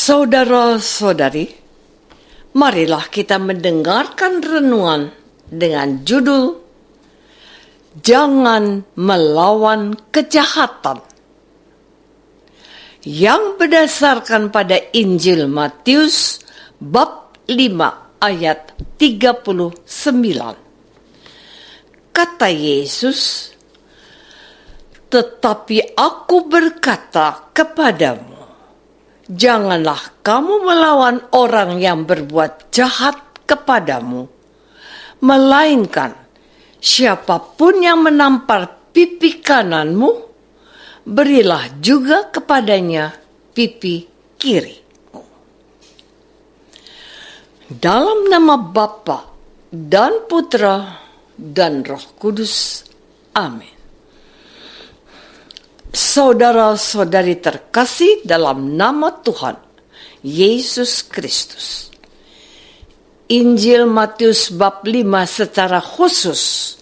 Saudara-saudari, marilah kita mendengarkan renungan dengan judul Jangan Melawan Kejahatan, yang berdasarkan pada Injil Matius bab 5 ayat 39. Kata Yesus, "Tetapi aku berkata kepadamu, janganlah kamu melawan orang yang berbuat jahat kepadamu, melainkan siapapun yang menampar pipi kananmu, berilah juga kepadanya pipi kiri." Dalam nama Bapa dan Putra dan Roh Kudus. Amin. Saudara-saudari terkasih dalam nama Tuhan Yesus Kristus, Injil Matius bab 5 secara khusus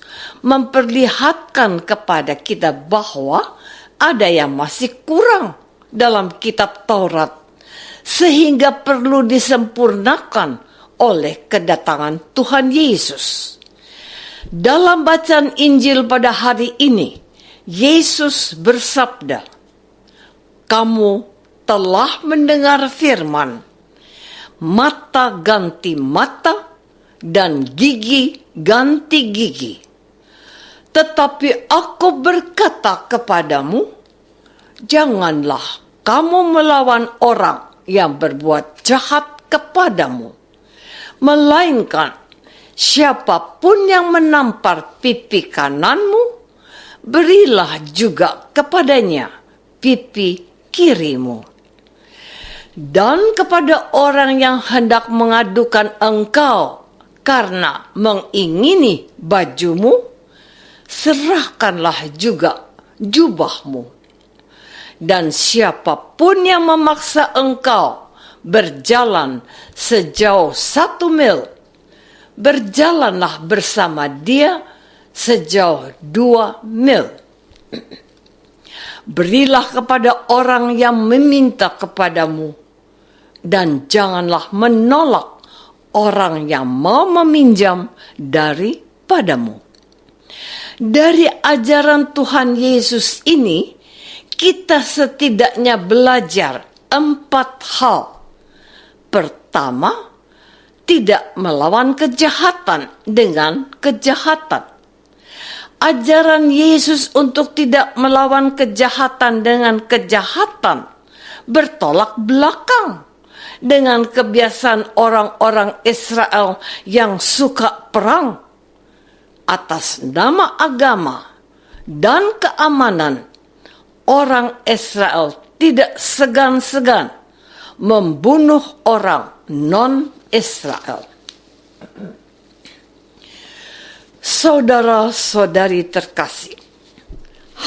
memperlihatkan kepada kita bahwa ada yang masih kurang dalam kitab Taurat, sehingga perlu disempurnakan oleh kedatangan Tuhan Yesus. Dalam bacaan Injil pada hari ini, Yesus bersabda, "Kamu telah mendengar firman, mata ganti mata dan gigi ganti gigi. Tetapi aku berkata kepadamu, janganlah kamu melawan orang yang berbuat jahat kepadamu, melainkan siapapun yang menampar pipi kananmu, berilah juga kepadanya pipi kirimu. Dan kepada orang yang hendak mengadukan engkau karena mengingini bajumu, serahkanlah juga jubahmu. Dan siapapun yang memaksa engkau berjalan sejauh 1 mil, berjalanlah bersama dia sejauh 2 mil. Berilah kepada orang yang meminta kepadamu, dan janganlah menolak orang yang mau meminjam daripadamu." Dari ajaran Tuhan Yesus ini, kita setidaknya belajar 4 hal. Pertama, tidak melawan kejahatan dengan kejahatan. Ajaran Yesus untuk tidak melawan kejahatan dengan kejahatan bertolak belakang dengan kebiasaan orang-orang Israel yang suka perang. Atas nama agama dan keamanan, orang Israel tidak segan-segan membunuh orang non-Israel. Saudara-saudari terkasih,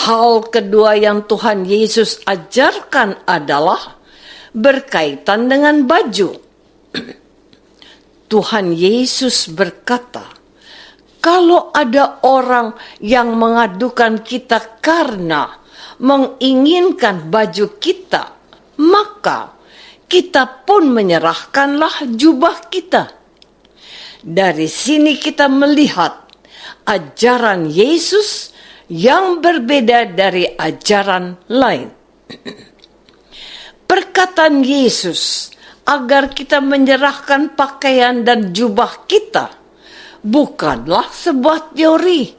hal kedua yang Tuhan Yesus ajarkan adalah berkaitan dengan baju. Tuhan Yesus berkata, kalau ada orang yang mengadukan kita karena menginginkan baju kita, maka kita pun menyerahkanlah jubah kita. Dari sini kita melihat ajaran Yesus yang berbeda dari ajaran lain. Perkataan Yesus agar kita menyerahkan pakaian dan jubah kita bukanlah sebuah teori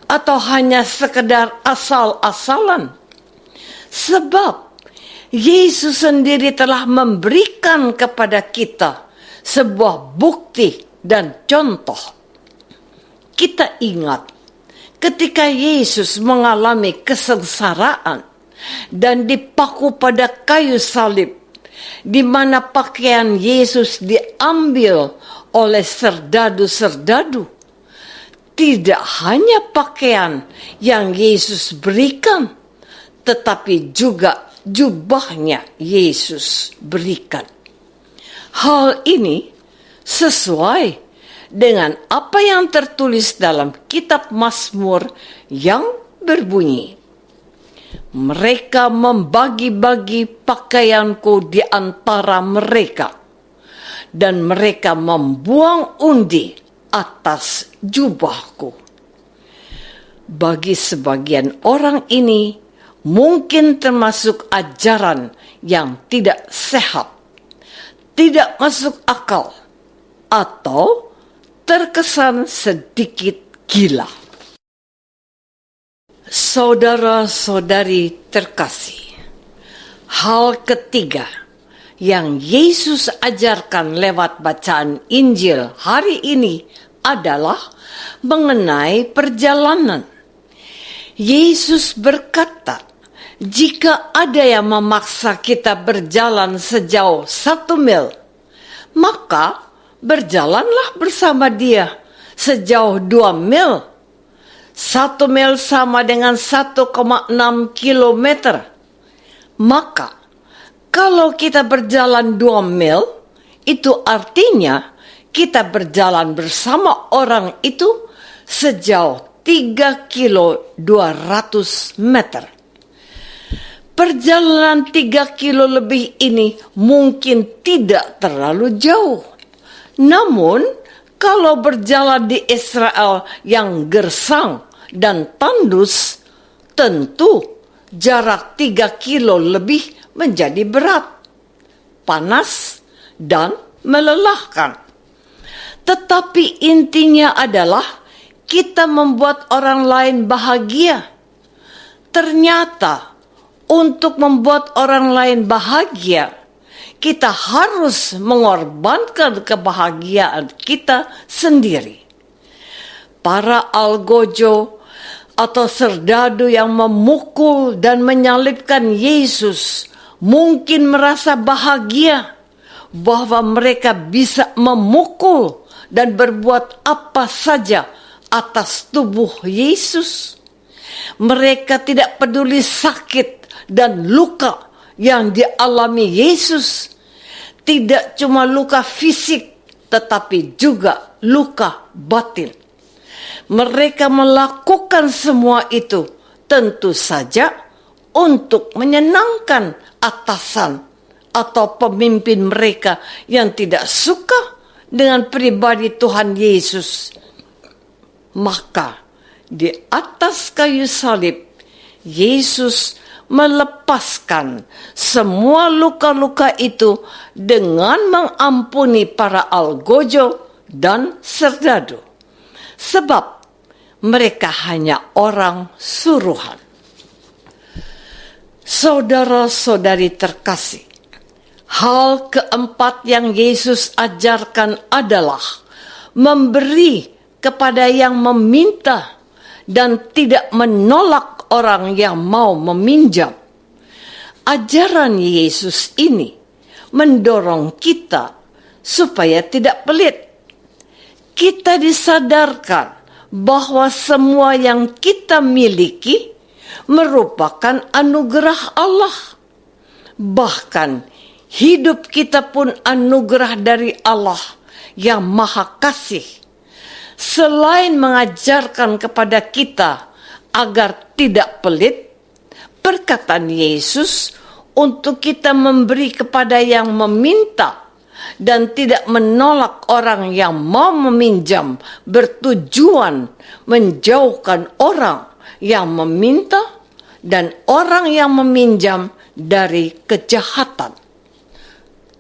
atau hanya sekedar asal-asalan. Sebab Yesus sendiri telah memberikan kepada kita sebuah bukti dan contoh. Kita ingat ketika Yesus mengalami kesengsaraan dan dipaku pada kayu salib, di mana pakaian Yesus diambil oleh serdadu-serdadu. Tidak hanya pakaian yang Yesus berikan, tetapi juga jubahnya Yesus berikan. Hal ini sesuai dengan apa yang tertulis dalam kitab Mazmur yang berbunyi, Mereka membagi-bagi pakaianku di antara mereka, dan mereka membuang undi atas jubahku. Bagi sebagian orang ini mungkin termasuk ajaran yang tidak sehat, tidak masuk akal, atau terkesan sedikit gila. Saudara-saudari terkasih, hal ketiga yang Yesus ajarkan lewat bacaan Injil hari ini adalah mengenai perjalanan. Yesus berkata, jika ada yang memaksa kita berjalan sejauh 1 mil, maka berjalanlah bersama dia sejauh 2 mil. 1 mil sama dengan 1,6 kilometer. Maka, kalau kita berjalan 2 mil, itu artinya kita berjalan bersama orang itu sejauh 3 kilo 200 meter. Perjalanan 3 kilo lebih ini mungkin tidak terlalu jauh. Namun, kalau berjalan di Israel yang gersang dan tandus, tentu jarak 3 kilo lebih menjadi berat, panas, dan melelahkan. Tetapi intinya adalah kita membuat orang lain bahagia. Ternyata untuk membuat orang lain bahagia, kita harus mengorbankan kebahagiaan kita sendiri. Para algojo atau serdadu yang memukul dan menyalibkan Yesus mungkin merasa bahagia bahwa mereka bisa memukul dan berbuat apa saja atas tubuh Yesus. Mereka tidak peduli sakit dan luka yang dialami Yesus. Tidak cuma luka fisik, tetapi juga luka batin. Mereka melakukan semua itu tentu saja untuk menyenangkan atasan atau pemimpin mereka yang tidak suka dengan pribadi Tuhan Yesus. Maka di atas kayu salib, Yesus melepaskan semua luka-luka itu dengan mengampuni para algojo dan serdadu. Sebab mereka hanya orang suruhan. Saudara-saudari terkasih, hal keempat yang Yesus ajarkan adalah memberi kepada yang meminta dan tidak menolak orang yang mau meminjam. Ajaran Yesus ini mendorong kita supaya tidak pelit. Kita disadarkan bahwa semua yang kita miliki merupakan anugerah Allah. Bahkan hidup kita pun anugerah dari Allah yang Maha Kasih. Selain mengajarkan kepada kita agar tidak pelit, perkataan Yesus untuk kita memberi kepada yang meminta dan tidak menolak orang yang mau meminjam bertujuan menjauhkan orang yang meminta dan orang yang meminjam dari kejahatan.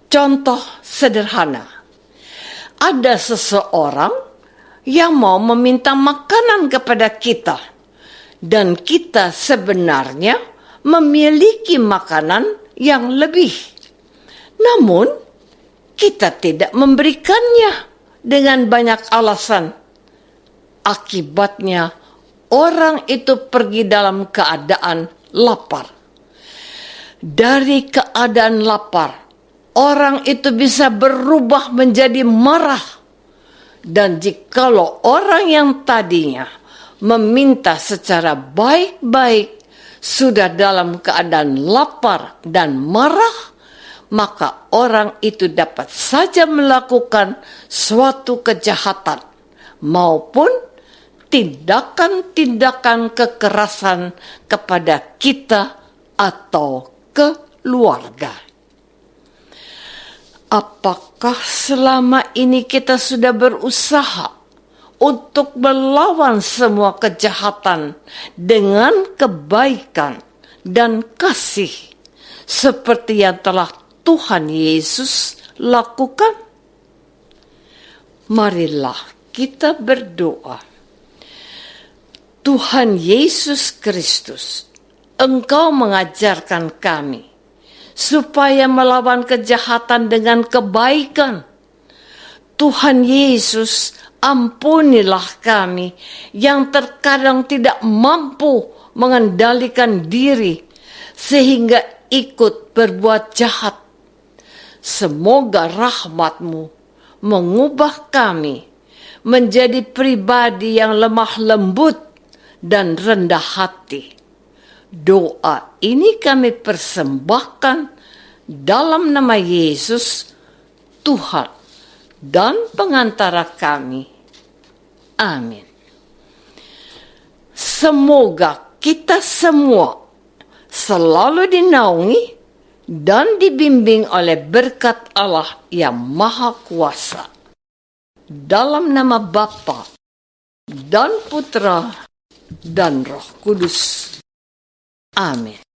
Contoh sederhana, ada seseorang yang mau meminta makanan kepada kita, dan kita sebenarnya memiliki makanan yang lebih. Namun, kita tidak memberikannya dengan banyak alasan. Akibatnya, orang itu pergi dalam keadaan lapar. Dari keadaan lapar, orang itu bisa berubah menjadi marah. Dan jikalau orang yang tadinya meminta secara baik-baik sudah dalam keadaan lapar dan marah, maka orang itu dapat saja melakukan suatu kejahatan maupun tindakan-tindakan kekerasan kepada kita atau keluarga. Apakah selama ini kita sudah berusaha untuk melawan semua kejahatan dengan kebaikan dan kasih seperti yang telah Tuhan Yesus lakukan? Marilah kita berdoa. Tuhan Yesus Kristus, Engkau mengajarkan kami supaya melawan kejahatan dengan kebaikan. Tuhan Yesus, ampunilah kami yang terkadang tidak mampu mengendalikan diri sehingga ikut berbuat jahat. Semoga rahmat-Mu mengubah kami menjadi pribadi yang lemah lembut dan rendah hati. Doa ini kami persembahkan dalam nama Yesus, Tuhan dan pengantara kami. Amin. Semoga kita semua selalu dinaungi dan dibimbing oleh berkat Allah yang Maha Kuasa. Dalam nama Bapa dan Putra dan Roh Kudus. Amin.